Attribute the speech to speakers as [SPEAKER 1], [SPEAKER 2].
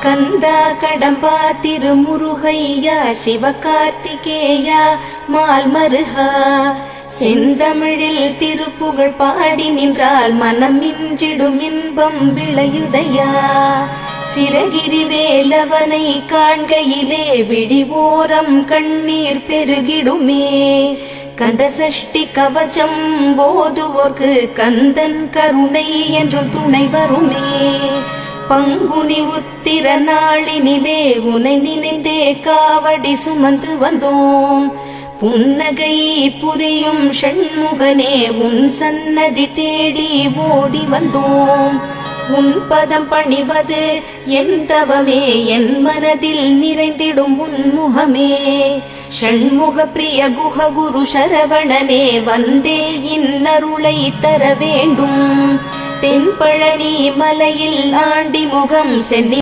[SPEAKER 1] கந்தா கடம்பா திருமுருகையா சிவகார்த்திகேயா மால்மருகா செந்தமிழில் திருப்புகழ் பாடி நின்றால் மனம் மிஞ்சிடும் இன்பம் விளையுதையா. சிரகிரி வேலவனை காண்கையிலே விழிவோரம் கண்ணீர் பெருகிடுமே. கந்த சஷ்டி கவச்சம் போதுவோர்க்கு கந்தன் கருணை என்றும் துணை வருமே. பங்குனி உத்திர நாளினிலே உனை நினைந்தே காவடி சுமந்து வந்தோம். புன்னகை புரியும் ஷண்முகனே உன் சன்னதி தேடி ஓடி வந்தோம். உன் பதம் பணிவது என் தவமே, என் மனதில் நிறைந்திடும் உன் முகமே. ஷண்முக பிரிய குஹ குரு சரவணனே வந்தே இன்னருளை தர வேண்டும். தென்பழனி மலையில் ஆண்டி முகம் சென்னி